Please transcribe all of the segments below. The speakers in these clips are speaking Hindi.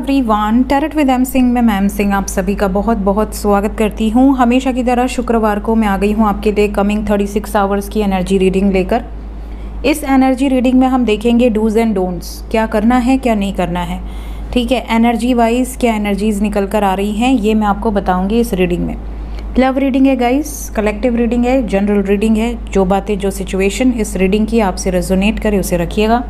Everyone, tarot with M Singh में मैम सिंह आप सभी का बहुत बहुत स्वागत करती हूँ। हमेशा की तरह शुक्रवार को मैं आ गई हूँ आपके लिए कमिंग 36 आवर्स की एनर्जी रीडिंग लेकर। इस एनर्जी रीडिंग में हम देखेंगे डूज एंड डोंट्स, क्या करना है क्या नहीं करना है। ठीक है, एनर्जी वाइज क्या एनर्जीज निकल कर आ रही हैं ये मैं आपको बताऊँगी इस रीडिंग में। लव रीडिंग है गाइस, कलेक्टिव रीडिंग है, जनरल रीडिंग है। जो बातें जो सिचुएशन इस रीडिंग की आपसे रेजोनेट करे उसे रखिएगा,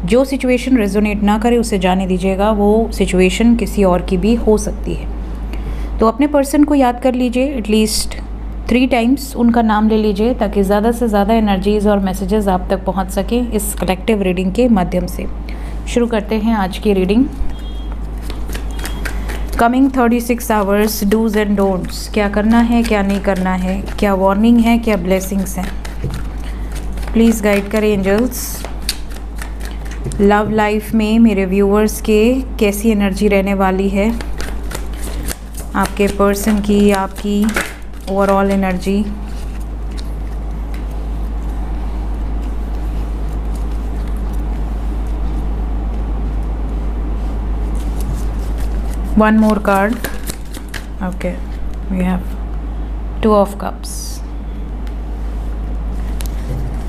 जो सिचुएशन रेजोनेट ना करे उसे जाने दीजिएगा। वो सिचुएशन किसी और की भी हो सकती है। तो अपने पर्सन को याद कर लीजिए, एटलीस्ट 3 टाइम्स उनका नाम ले लीजिए ताकि ज़्यादा से ज़्यादा एनर्जीज़ और मैसेजेस आप तक पहुंच सकें इस कलेक्टिव रीडिंग के माध्यम से। शुरू करते हैं आज की reading. Coming 36 hours, dos and don'ts, क्या करना है क्या नहीं करना है, क्या वार्निंग है क्या ब्लेसिंग्स हैं। प्लीज़ गाइड करें एंजल्स। लव लाइफ में मेरे व्यूअर्स के कैसी एनर्जी रहने वाली है, आपके पर्सन की, आपकी overall energy. One more card. Okay, we have 2 of cups.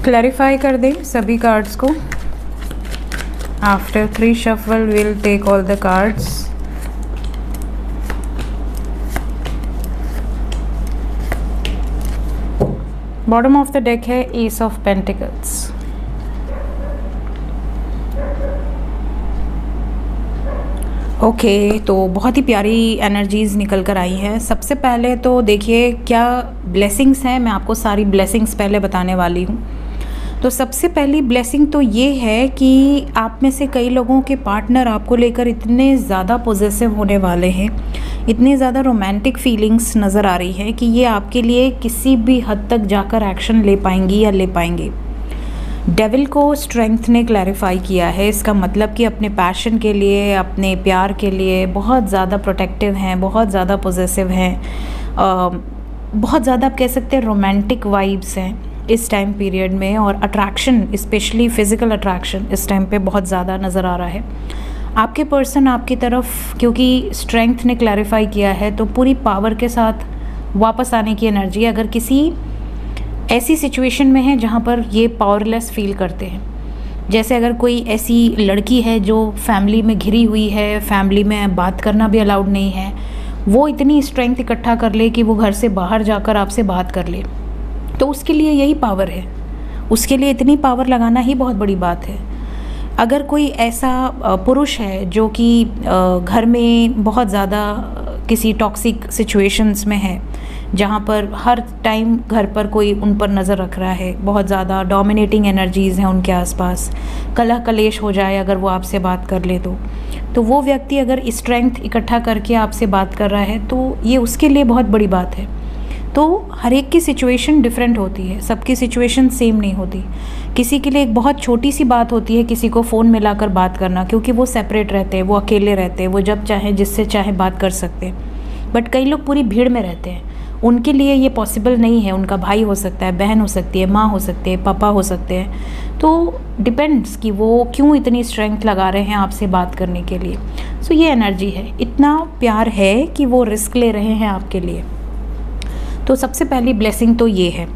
Clarify कर दें सभी कार्ड्स को। After 3 shuffle, we'll take all the cards. Bottom of the deck है Ace of Pentacles. ओके, तो बहुत ही प्यारी एनर्जीज निकल कर आई हैं। सबसे पहले तो देखिए क्या ब्लेसिंग्स हैं, मैं आपको सारी ब्लेसिंग्स पहले बताने वाली हूँ। तो सबसे पहली ब्लेसिंग तो ये है कि आप में से कई लोगों के पार्टनर आपको लेकर इतने ज़्यादा पॉजेसिव होने वाले हैं, इतनी ज़्यादा रोमांटिक फीलिंग्स नज़र आ रही है कि ये आपके लिए किसी भी हद तक जाकर एक्शन ले पाएंगी या ले पाएंगे। डेविल को स्ट्रेंथ ने क्लैरिफाई किया है, इसका मतलब कि अपने पैशन के लिए, अपने प्यार के लिए बहुत ज़्यादा प्रोटेक्टिव हैं, बहुत ज़्यादा पॉजेसिव हैं, बहुत ज़्यादा आप कह सकते हैं रोमांटिक वाइब्स हैं इस टाइम पीरियड में। और अट्रैक्शन, स्पेशली फिज़िकल अट्रैक्शन इस टाइम पे बहुत ज़्यादा नज़र आ रहा है। आपके पर्सन आपकी तरफ, क्योंकि स्ट्रेंथ ने क्लैरिफाई किया है, तो पूरी पावर के साथ वापस आने की एनर्जी। अगर किसी ऐसी सिचुएशन में है जहाँ पर ये पावरलेस फील करते हैं, जैसे अगर कोई ऐसी लड़की है जो फैमिली में घिरी हुई है, फैमिली में बात करना भी अलाउड नहीं है, वो इतनी स्ट्रेंथ इकट्ठा कर ले कि वो घर से बाहर जाकर आपसे बात कर ले, तो उसके लिए यही पावर है। उसके लिए इतनी पावर लगाना ही बहुत बड़ी बात है। अगर कोई ऐसा पुरुष है जो कि घर में बहुत ज़्यादा किसी टॉक्सिक सिचुएशंस में है, जहाँ पर हर टाइम घर पर कोई उन पर नज़र रख रहा है, बहुत ज़्यादा डोमिनेटिंग एनर्जीज़ हैं उनके आसपास, कलह कलेश हो जाए अगर वो आपसे बात कर ले तो वो व्यक्ति अगर स्ट्रेंथ इकट्ठा करके आपसे बात कर रहा है तो ये उसके लिए बहुत बड़ी बात है। तो हर एक की सिचुएशन डिफरेंट होती है, सबकी सिचुएशन सेम नहीं होती। किसी के लिए एक बहुत छोटी सी बात होती है किसी को फ़ोन मिलाकर बात करना, क्योंकि वो सेपरेट रहते हैं, वो अकेले रहते हैं, वो जब चाहे जिससे चाहे बात कर सकते हैं। बट कई लोग पूरी भीड़ में रहते हैं, उनके लिए ये पॉसिबल नहीं है। उनका भाई हो सकता है, बहन हो सकती है, माँ हो सकती है, पापा हो सकते हैं। तो डिपेंड्स कि वो क्यों इतनी स्ट्रेंथ लगा रहे हैं आपसे बात करने के लिए। सो ये एनर्जी है, इतना प्यार है कि वो रिस्क ले रहे हैं आपके लिए। तो सबसे पहली ब्लेसिंग तो ये है।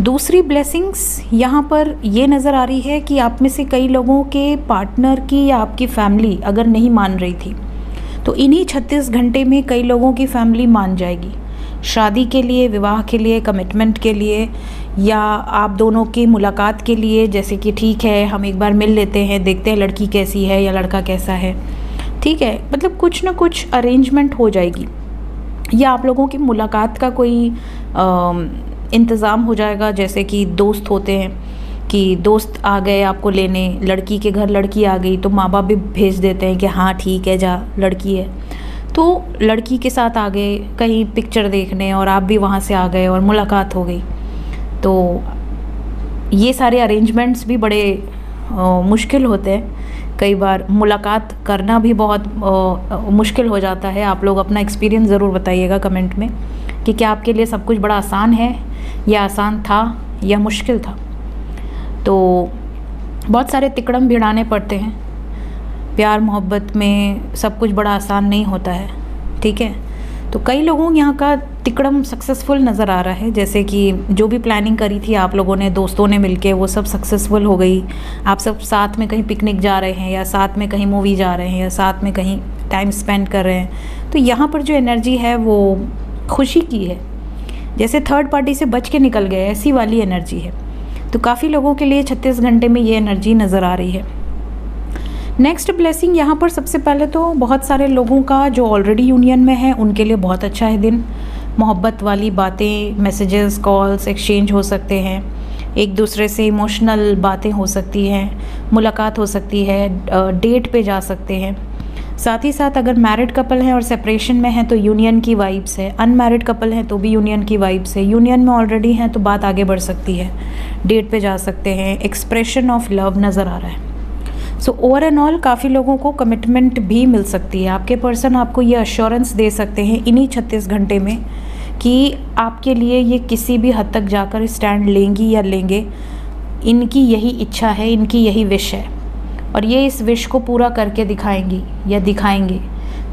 दूसरी ब्लेसिंग्स यहाँ पर ये नज़र आ रही है कि आप में से कई लोगों के पार्टनर की या आपकी फैमिली अगर नहीं मान रही थी, तो इन्हीं 36 घंटे में कई लोगों की फैमिली मान जाएगी। शादी के लिए, विवाह के लिए, कमिटमेंट के लिए, या आप दोनों की मुलाकात के लिए, जैसे कि ठीक है हम एक बार मिल लेते हैं, देखते हैं लड़की कैसी है या लड़का कैसा है। ठीक है, मतलब कुछ ना कुछ अरेंजमेंट हो जाएगी, या आप लोगों की मुलाकात का कोई इंतज़ाम हो जाएगा। जैसे कि दोस्त होते हैं कि दोस्त आ गए आपको लेने, लड़की के घर लड़की आ गई तो माँ बाप भी भेज देते हैं कि हाँ ठीक है जा, लड़की है। तो लड़की के साथ आ गए कहीं पिक्चर देखने और आप भी वहाँ से आ गए और मुलाकात हो गई। तो ये सारे अरेंजमेंट्स भी बड़े मुश्किल होते हैं। कई बार मुलाकात करना भी बहुत मुश्किल हो जाता है। आप लोग अपना एक्सपीरियंस ज़रूर बताइएगा कमेंट में कि क्या आपके लिए सब कुछ बड़ा आसान है, या आसान था या मुश्किल था। तो बहुत सारे तिकड़म भिड़ाने पड़ते हैं। प्यार मोहब्बत में सब कुछ बड़ा आसान नहीं होता है, ठीक है। तो कई लोगों यहाँ का तिकड़म सक्सेसफुल नज़र आ रहा है, जैसे कि जो भी प्लानिंग करी थी आप लोगों ने, दोस्तों ने मिलके, वो सब सक्सेसफुल हो गई। आप सब साथ में कहीं पिकनिक जा रहे हैं, या साथ में कहीं मूवी जा रहे हैं, या साथ में कहीं टाइम स्पेंड कर रहे हैं। तो यहाँ पर जो एनर्जी है वो खुशी की है, जैसे थर्ड पार्टी से बच के निकल गए, ऐसी वाली एनर्जी है। तो काफ़ी लोगों के लिए 36 घंटे में ये एनर्जी नज़र आ रही है। नेक्स्ट ब्लेसिंग यहाँ पर सबसे पहले तो बहुत सारे लोगों का जो ऑलरेडी यूनियन में है उनके लिए बहुत अच्छा है दिन। मोहब्बत वाली बातें, मैसेजेस, कॉल्स एक्सचेंज हो सकते हैं, एक दूसरे से इमोशनल बातें हो सकती हैं, मुलाकात हो सकती है, डेट पे जा सकते हैं। साथ ही साथ अगर मैरिड कपल हैं और सेपरेशन में हैं तो यूनियन की वाइब्स है, अनमैरिड कपल हैं तो भी यूनियन की वाइब्स है, यूनियन में ऑलरेडी हैं तो बात आगे बढ़ सकती है, डेट पे जा सकते हैं, एक्सप्रेशन ऑफ लव नज़र आ रहा है। सो ओवर एंड ऑल काफ़ी लोगों को कमिटमेंट भी मिल सकती है। आपके पर्सन आपको ये अश्योरेंस दे सकते हैं इन्हीं 36 घंटे में कि आपके लिए ये किसी भी हद तक जाकर स्टैंड लेंगी या लेंगे। इनकी यही इच्छा है, इनकी यही विश है, और ये इस विश को पूरा करके दिखाएंगी या दिखाएंगे।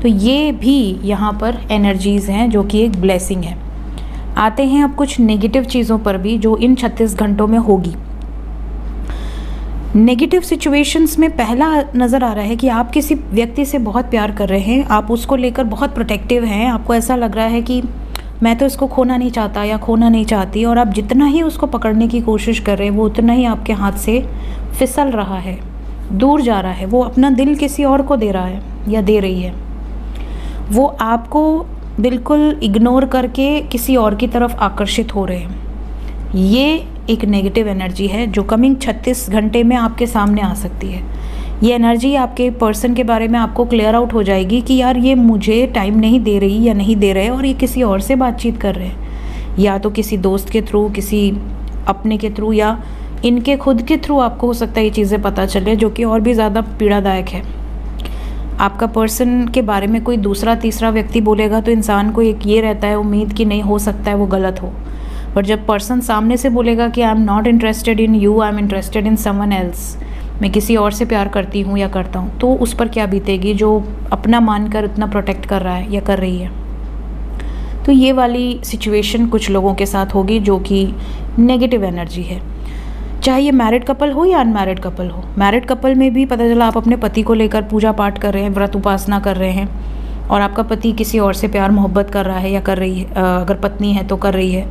तो ये भी यहाँ पर एनर्जीज़ हैं जो कि एक ब्लेसिंग है। आते हैं अब कुछ नेगेटिव चीज़ों पर भी जो इन 36 घंटों में होगी। नेगेटिव सिचुएशंस में पहला नज़र आ रहा है कि आप किसी व्यक्ति से बहुत प्यार कर रहे हैं, आप उसको लेकर बहुत प्रोटेक्टिव हैं, आपको ऐसा लग रहा है कि मैं तो इसको खोना नहीं चाहता या खोना नहीं चाहती, और आप जितना ही उसको पकड़ने की कोशिश कर रहे हैं वो उतना ही आपके हाथ से फिसल रहा है, दूर जा रहा है। वो अपना दिल किसी और को दे रहा है या दे रही है, वो आपको बिल्कुल इग्नोर करके किसी और की तरफ आकर्षित हो रहे हैं। ये एक नेगेटिव एनर्जी है जो कमिंग 36 घंटे में आपके सामने आ सकती है। ये एनर्जी आपके पर्सन के बारे में आपको क्लियर आउट हो जाएगी कि यार ये मुझे टाइम नहीं दे रही या नहीं दे रहे, और ये किसी और से बातचीत कर रहे हैं, या तो किसी दोस्त के थ्रू, किसी अपने के थ्रू, या इनके खुद के थ्रू आपको हो सकता है ये चीज़ें पता चले, जो कि और भी ज़्यादा पीड़ादायक है। आपका पर्सन के बारे में कोई दूसरा तीसरा व्यक्ति बोलेगा तो इंसान को एक ये रहता है उम्मीद कि नहीं हो सकता है वो गलत हो, पर जब पर्सन सामने से बोलेगा कि I am not interested in you, I am interested in someone else, मैं किसी और से प्यार करती हूँ या करता हूँ, तो उस पर क्या बीतेगी जो अपना मानकर इतना प्रोटेक्ट कर रहा है या कर रही है। तो ये वाली सिचुएशन कुछ लोगों के साथ होगी जो कि नेगेटिव एनर्जी है, चाहे ये मैरिड कपल हो या अनमैरिड कपल हो। मैरिड कपल में भी पता चला आप अपने पति को लेकर पूजा पाठ कर रहे हैं, व्रत उपासना कर रहे हैं, और आपका पति किसी और से प्यार मोहब्बत कर रहा है या कर रही है, अगर पत्नी है तो कर रही है,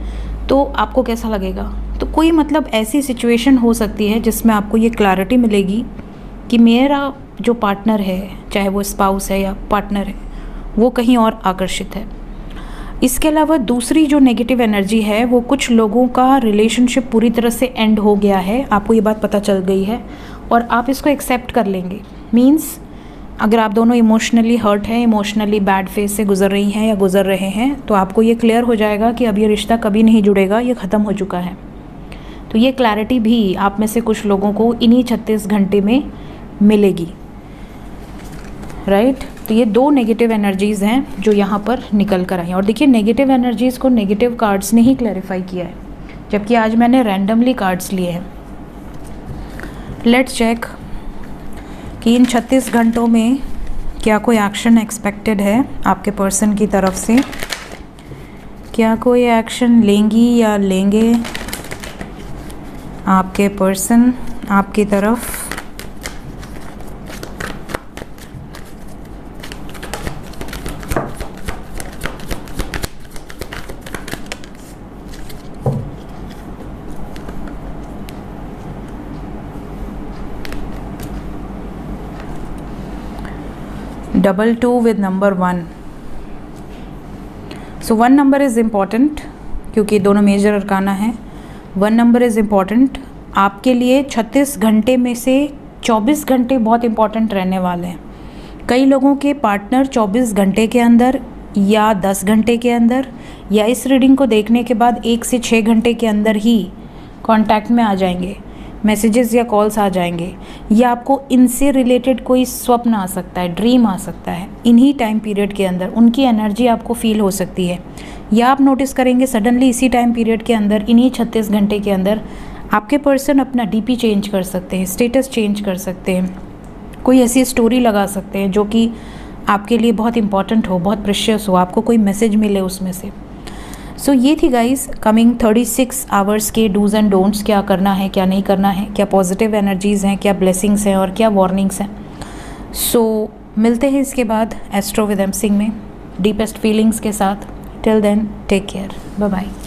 तो आपको कैसा लगेगा। तो कोई मतलब ऐसी सिचुएशन हो सकती है जिसमें आपको ये क्लैरिटी मिलेगी कि मेरा जो पार्टनर है, चाहे वो स्पाउस है या पार्टनर है, वो कहीं और आकर्षित है। इसके अलावा दूसरी जो नेगेटिव एनर्जी है वो कुछ लोगों का रिलेशनशिप पूरी तरह से एंड हो गया है, आपको ये बात पता चल गई है और आप इसको एक्सेप्ट कर लेंगे। मीन्स अगर आप दोनों इमोशनली हर्ट हैं, इमोशनली बैड फेज से गुजर रही हैं या गुजर रहे हैं, तो आपको ये क्लियर हो जाएगा कि अब ये रिश्ता कभी नहीं जुड़ेगा, ये ख़त्म हो चुका है। तो ये क्लैरिटी भी आप में से कुछ लोगों को इन्हीं 36 घंटे में मिलेगी, राइट। तो ये दो नेगेटिव एनर्जीज़ हैं जो यहाँ पर निकल कर आई हैं। और देखिए नेगेटिव एनर्जीज़ को नेगेटिव कार्ड्स ने ही क्लैरिफाई किया है, जबकि आज मैंने रैंडमली कार्ड्स लिए हैं। लेट्स चेक कि इन 36 घंटों में क्या कोई एक्शन एक्सपेक्टेड है आपके पर्सन की तरफ से। क्या कोई एक्शन लेंगी या लेंगे आपके पर्सन आपकी तरफ। Double 2 with number 1. So 1 number is important क्योंकि दोनों मेजर अरकाना हैं। 1 नंबर इज़ इम्पॉर्टेंट आपके लिए। 36 घंटे में से 24 घंटे बहुत इम्पॉर्टेंट रहने वाले हैं। कई लोगों के पार्टनर 24 घंटे के अंदर या 10 घंटे के अंदर या इस रीडिंग को देखने के बाद 1 से 6 घंटे के अंदर ही कांटेक्ट में आ जाएंगे, मैसेजेस या कॉल्स आ जाएंगे, या आपको इनसे रिलेटेड कोई स्वप्न आ सकता है, ड्रीम आ सकता है। इन्हीं टाइम पीरियड के अंदर उनकी एनर्जी आपको फील हो सकती है, या आप नोटिस करेंगे सडनली इसी टाइम पीरियड के अंदर, इन्हीं 36 घंटे के अंदर आपके पर्सन अपना डीपी चेंज कर सकते हैं, स्टेटस चेंज कर सकते हैं, कोई ऐसी स्टोरी लगा सकते हैं जो कि आपके लिए बहुत इंपॉर्टेंट हो, बहुत प्रेशियस हो, आपको कोई मैसेज मिले उसमें से। सो ये थी गाइस कमिंग 36 आवर्स के डूज़ एंड डोंट्स, क्या करना है क्या नहीं करना है, क्या पॉजिटिव एनर्जीज़ हैं, क्या ब्लेसिंग्स हैं और क्या वार्निंग्स हैं। सो मिलते हैं इसके बाद एस्ट्रो विद एम सिंह में डीपेस्ट फीलिंग्स के साथ। Till then take care, bye bye.